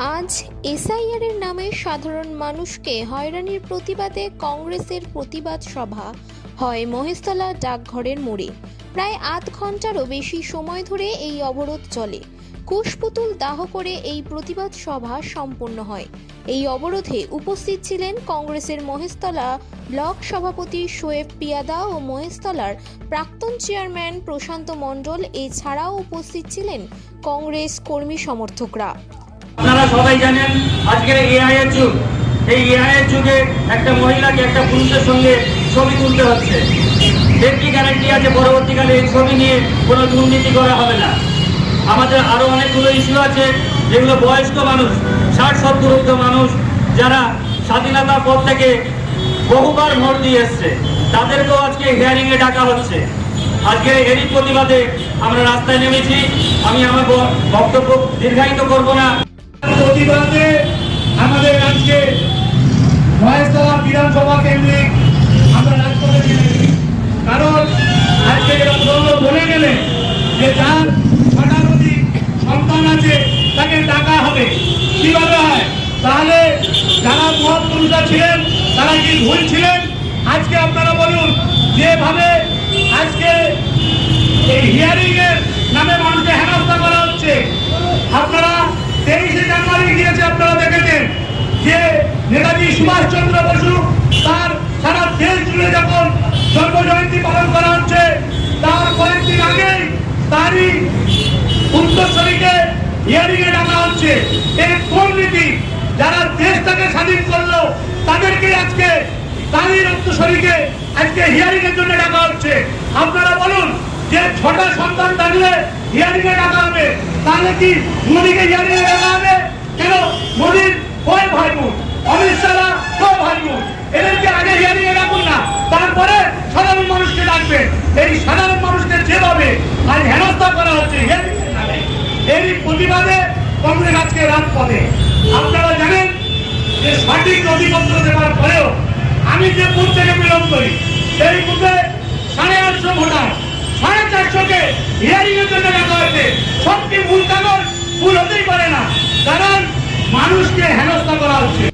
আজ এসআইআর এর নামে সাধারণ মানুষকে হয়রানির প্রতিবাদে কংগ্রেসের প্রতিবাদ সভা হয় মহেশতলা ডাকঘরের মোড়ে। প্রায় আধ ঘন্টারও বেশি সময় ধরে এই অবরোধ চলে। কুশপুতুল দাহ করে এই প্রতিবাদ সভা সম্পন্ন হয়। এই অবরোধে উপস্থিত ছিলেন কংগ্রেসের মহেশতলা ব্লক সভাপতি শোয়েব পিয়াদা ও মহেশতলার প্রাক্তন চেয়ারম্যান প্রশান্ত মণ্ডল। এছাড়াও উপস্থিত ছিলেন কংগ্রেস কর্মী সমর্থকরা। আপনারা সবাই জানেন আজকের এআই এর যুগ। এই এআই এর যুগে একটা মহিলাকে একটা পুরুষের সঙ্গে ছবি তুলতে হচ্ছে। এর কি গ্যারান্টি আছে পরবর্তীকালে এই ছবি নিয়ে কোনো দুর্নীতি করা হবে না? আমাদের আরো অনেকগুলো ইস্যু আছে যেগুলো বয়স্ক মানুষ, 60-70 মানুষ যারা স্বাধীনতার পর থেকে বহুবার ভোট দিয়ে এসছে, তাদেরকেও আজকে হিয়ারিং এ ডাকা হচ্ছে। আজকে এরই প্রতিবাদে আমরা রাস্তায় নেমেছি। আমি আমার বক্তব্য দীর্ঘায়িত করব না। প্রতিবাদে আমাদের আজকে মহেশতলা বিধানসভা কেন্দ্রিক আমরা রাজপথে নেমেছি। কারণ আজকে বলে গেলে যে যার 6টার অধিক সন্তান আছে তাকে ডাকা হবে। কিভাবে হয়? তাহলে যারা মহাপুরুষরা ছিলেন তারা কি ভুল ছিলেন? আজকে আপনারা বলুন, যেভাবে আজকে এই হিয়ারিং এর নামে মানুষকে হেনস্থা করা হচ্ছে। আপনারা 23শে জানুয়ারি গিয়েছে, আপনারা দেখেছেন যে নেতাজি সুভাষচন্দ্র বসু তার সারা দেশ জুড়ে যখন জন্মজয়ন্তী পালন করা হচ্ছে, তার কয়েকদিন আগেই তারই উত্তরসূরিকে হিয়ারিং এ ডাকা হচ্ছে। এই কোন নীতি? যারা দেশটাকে স্বাধীন করলো তাদেরকে আজকে তারই উত্তরসূরিকে আজকে হিয়ারিং এর জন্য ডাকা হচ্ছে। আপনারা বলুন যে 6টা সন্তান থাকলে হিয়ারিং এ ডাকা হবে, তাহলে কি মোদীকে হিয়ারিং এ ডাকা হবে কেন? মোদীর কয় ভাই বোন, অমিত শাহ কয় ভাই বোন, এদেরকে আগে হিয়ারিং এ ডাকুন না, তারপরে সাধারণ মানুষকে ডাকবে। এই সাধারণ মানুষকে যেভাবে আজ হেনস্থা করা হচ্ছে হিয়ারিং এর নামে, এই প্রতিবাদে কংগ্রেস আজকে রাজপথে। আপনারা জানেন যে সঠিক নথিপত্র দেওয়ার পরেও আমি যে বুথ থেকে বিলম্ব করি, সেই বুথে 850 ভোটার, 450কে হিয়ারিং এর জন্য ডাকা হয়েছে। সবটি ভুল কাগজ, ভুল হতেই পারে না, কারণ মানুষকে হেনস্থা করা হচ্ছে।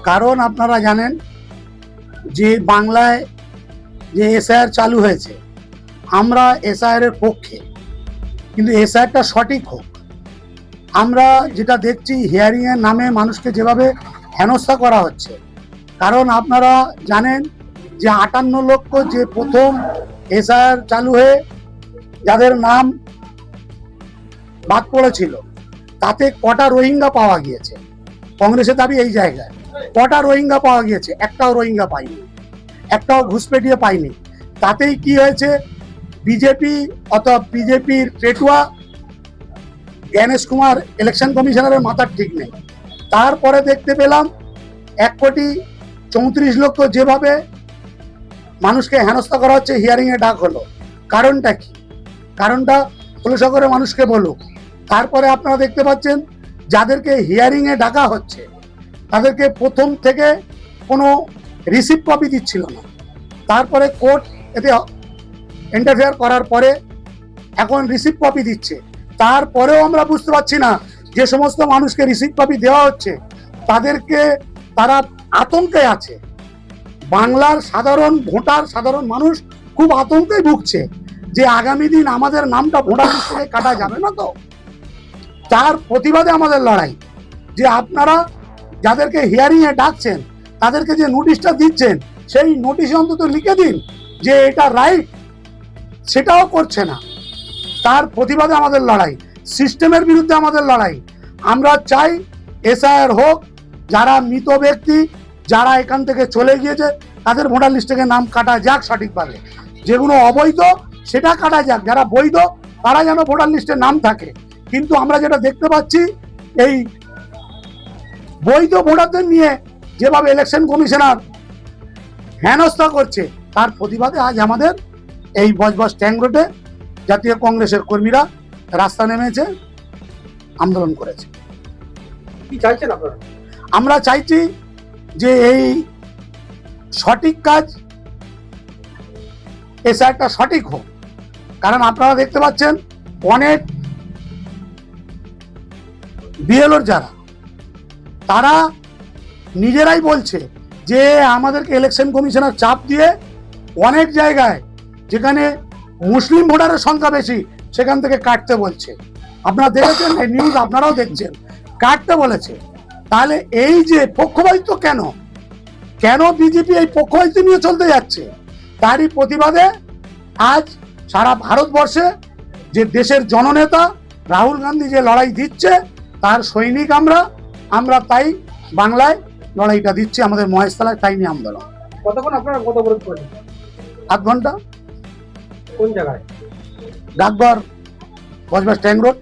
কারণ আপনারা জানেন যে বাংলায় যে এসআইআর চালু হয়েছে, আমরা এসআইআর এর পক্ষে, কিন্তু এসআইআরটা সঠিক হোক। আমরা যেটা দেখছি হিয়ারিং এর নামে মানুষকে যেভাবে হেনস্থা করা হচ্ছে, কারণ আপনারা জানেন যে 58 লক্ষ যে প্রথম এসআইআর চালু হয়ে যাদের নাম বাদ পড়েছিল, তাতে কটা রোহিঙ্গা পাওয়া গিয়েছে? কংগ্রেসের দাবি এই জায়গায় কটা রোহিঙ্গা পাওয়া গিয়েছে? একটাও রোহিঙ্গা পাইনি, একটাও ঘুষপেটিয়ে পাইনি। তাতেই কি হয়েছে? বিজেপি অথবা বিজেপির পেটুয়া জ্ঞানেশ কুমার ইলেকশন কমিশনারের মাথার ঠিক নেই। তারপরে দেখতে পেলাম 1,34,00,000 যেভাবে মানুষকে হেনস্থা করা হচ্ছে, হিয়ারিং এ ডাক হলো। কারণটা কি? কারণটা খোলসা করে মানুষকে বলুক। তারপরে আপনারা দেখতে পাচ্ছেন যাদেরকে হিয়ারিং এ ডাকা হচ্ছে তাদেরকে প্রথম থেকে কোনো রিসিপ্ট কপি দিচ্ছিল না। তারপরে কোর্ট এতে ইন্টারফেয়ার করার পরে এখন রিসিপ্ট কপি দিচ্ছে। তারপরেও আমরা বুঝতে পারছি না যে সমস্ত মানুষকে রিসিপ্ট কপি দেওয়া হচ্ছে তারা আতঙ্কে আছে। বাংলার সাধারণ ভোটার, সাধারণ মানুষ খুব আতঙ্কে ভুগছে যে আগামী দিন আমাদের নামটা ভোটার লিস্ট থেকে কাটা যাবে না। তো তার প্রতিবাদে আমাদের লড়াই, যে আপনারা যাদেরকে হিয়ারিং এ ডাকছেন তাদেরকে যে নোটিশটা দিচ্ছেন, সেই নোটিশে অন্তত লিখে দিন যে এটা রাইট, সেটাও করছে না। তার প্রতিবাদে আমাদের লড়াই, সিস্টেমের বিরুদ্ধে আমাদের লড়াই। আমরা চাই এসআইআর হোক, যারা মৃত ব্যক্তি, যারা এখান থেকে চলে গিয়েছে তাদের ভোটার লিস্ট থেকে নাম কাটা যাক সঠিকভাবে। যেগুলো অবৈধ সেটা কাটা যাক, যারা বৈধ তারা যেন ভোটার লিস্টে নাম থাকে। কিন্তু আমরা যেটা দেখতে পাচ্ছি, এই বৈধ ভোটারদের নিয়ে যেভাবে ইলেকশন কমিশনার হেনস্থা করছে, তার প্রতিবাদে আজ আমাদের এই বজবজ ট্যাঙ্ক রোডে জাতীয় কংগ্রেসের কর্মীরা রাস্তা নেমেছে, আন্দোলন করেছে। কি চাইছেন আপনারা? আমরা চাইছি যে এই সঠিক কাজ এসে একটা সঠিক হোক, কারণ আপনারা দেখতে পাচ্ছেন অনেক বিএলওর যারা তারা নিজেরাই বলছে যে আমাদেরকে ইলেকশন কমিশনার চাপ দিয়ে অনেক জায়গায় যেখানে মুসলিম ভোটারের সংখ্যা বেশি সেখান থেকে কাটতে বলছে। আপনারা দেখেছেন এই নিউজ, আপনারাও দেখছেন, কাটতে বলেছে। তাহলে এই যে পক্ষপাতিত্ব কেন বিজেপি এই পক্ষপাতিত্ব নিয়ে চলতে যাচ্ছে, তারই প্রতিবাদে আজ সারা ভারতবর্ষে যে দেশের জননেতা রাহুল গান্ধী যে লড়াই দিচ্ছে তার সৈনিক আমরা তাই বাংলায় লড়াইটা দিচ্ছি, আমাদের মহেশতলায় তাই নিয়ে আন্দোলন। কতক্ষণ আপনারা কত অবরোধ করেন? আধ ঘন্টা। কোন জায়গায়? ডাকঘর, বজবজ ট্যাঙ্ক রোড।